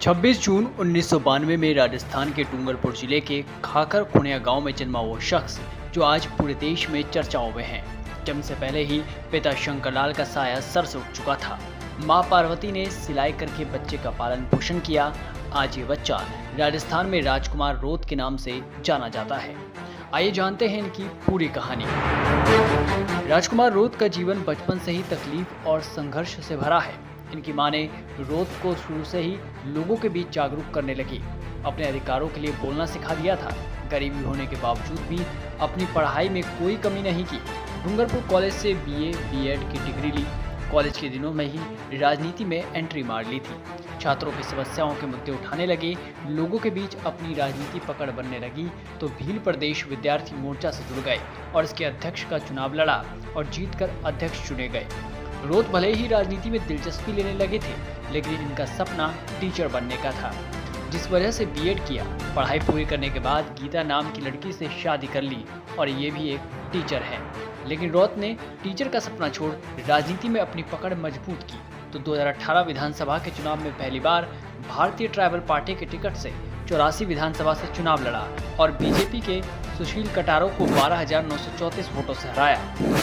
26 जून 1992 में राजस्थान के डूंगरपुर जिले के खाकर खुनिया गांव में जन्मा वो शख्स जो आज पूरे देश में चर्चाओं में है। जन्म से पहले ही पिता शंकरलाल का साया सर से उठ चुका था। मां पार्वती ने सिलाई करके बच्चे का पालन पोषण किया। आज ये बच्चा राजस्थान में राजकुमार रोत के नाम से जाना जाता है। आइए जानते हैं इनकी पूरी कहानी। राजकुमार रोत का जीवन बचपन से ही तकलीफ और संघर्ष से भरा है। इनकी मां ने रोत को शुरू से ही लोगों के बीच जागरूक करने लगी। अपने अधिकारों के लिए बोलना सिखा दिया था। गरीबी होने के बावजूद भी अपनी पढ़ाई में कोई कमी नहीं की। डूंगरपुर कॉलेज से बीए, बीएड की डिग्री ली। कॉलेज के दिनों में ही राजनीति में एंट्री मार ली थी। छात्रों की समस्याओं के मुद्दे उठाने लगे। लोगों के बीच अपनी राजनीति पकड़ बनने लगी तो भील प्रदेश विद्यार्थी मोर्चा से जुड़ गए और इसके अध्यक्ष का चुनाव लड़ा और जीतकर अध्यक्ष चुने गए। रोत भले ही राजनीति में दिलचस्पी लेने लगे थे, लेकिन इनका सपना टीचर बनने का था, जिस वजह से बीएड किया। पढ़ाई पूरी करने के बाद गीता नाम की लड़की से शादी कर ली और ये भी एक टीचर है। लेकिन रोत ने टीचर का सपना छोड़ राजनीति में अपनी पकड़ मजबूत की तो 2018 विधानसभा के चुनाव में पहली बार भारतीय ट्राइबल पार्टी के टिकट से 84 विधानसभा से चुनाव लड़ा और बीजेपी के सुशील कटारो को 12,934 वोटों से हराया।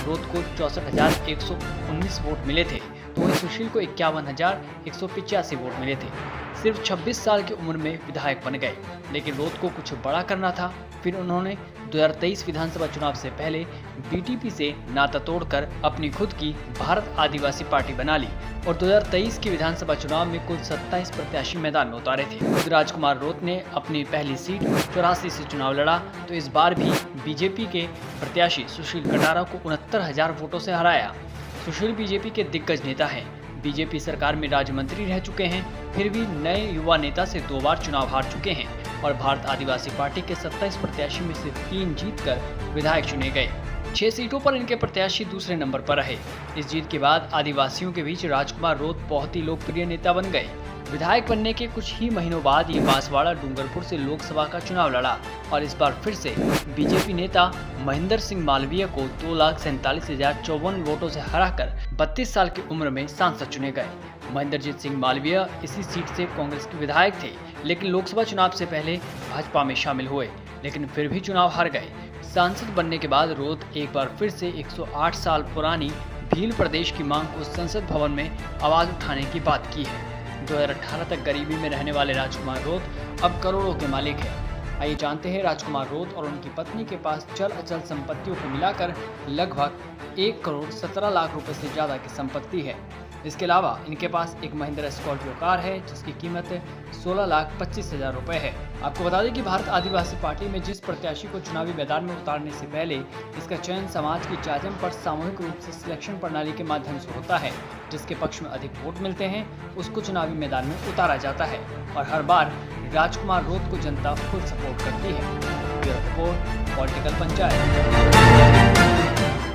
रोत को 64,119 वोट मिले थे तो वहीं सुशील को 51,185 वोट मिले थे। सिर्फ 26 साल की उम्र में विधायक बन गए, लेकिन रोत को कुछ बड़ा करना था। फिर उन्होंने 2023 विधानसभा चुनाव से पहले बीटीपी से नाता तोड़कर अपनी खुद की भारत आदिवासी पार्टी बना ली और 2023 के विधानसभा चुनाव में कुल 27 प्रत्याशी मैदान में उतारे थे। खुद राजकुमार रोत ने अपनी पहली सीट 84 से चुनाव लड़ा तो इस बार भी बीजेपी के प्रत्याशी सुशील कटारा को 69,000 वोटों से हराया। सुशील बीजेपी के दिग्गज नेता हैं। बीजेपी सरकार में राज्य मंत्री रह चुके हैं, फिर भी नए युवा नेता से 2 बार चुनाव हार चुके हैं और भारत आदिवासी पार्टी के 27 प्रत्याशी में से 3 जीतकर विधायक चुने गए। 6 सीटों पर इनके प्रत्याशी दूसरे नंबर पर रहे। इस जीत के बाद आदिवासियों के बीच राजकुमार रोत बहुत ही लोकप्रिय नेता बन गए। विधायक बनने के कुछ ही महीनों बाद ये बांसवाड़ा डूंगरपुर से लोकसभा का चुनाव लड़ा और इस बार फिर से बीजेपी नेता महेंद्र सिंह मालवीय को 2,47,054 वोटों से हराकर 32 साल की उम्र में सांसद चुने गए। महेंद्रजीत सिंह मालवीय इसी सीट से कांग्रेस के विधायक थे, लेकिन लोकसभा चुनाव से पहले भाजपा में शामिल हुए, लेकिन फिर भी चुनाव हार गए। सांसद बनने के बाद रोत एक बार फिर से 108 साल पुरानी भील प्रदेश की मांग को संसद भवन में आवाज उठाने की बात की है। 2018 तक गरीबी में रहने वाले राजकुमार रोत अब करोड़ों के मालिक हैं। आइए जानते हैं राजकुमार रोत और उनकी पत्नी के पास चल अचल संपत्तियों को मिलाकर लगभग 1 करोड़ 17 लाख रुपए से ज्यादा की संपत्ति है। इसके अलावा इनके पास एक महिंद्रा स्कॉर्पियो कार है जिसकी कीमत 16,25,000 रुपए है। आपको बता दें कि भारत आदिवासी पार्टी में जिस प्रत्याशी को चुनावी मैदान में उतारने से पहले इसका चयन समाज की जाजम पर सामूहिक रूप से सिलेक्शन प्रणाली के माध्यम से होता है। जिसके पक्ष में अधिक वोट मिलते हैं उसको चुनावी मैदान में उतारा जाता है और हर बार राजकुमार रोत को जनता फुल सपोर्ट करती है। Bureau report, political panchayat.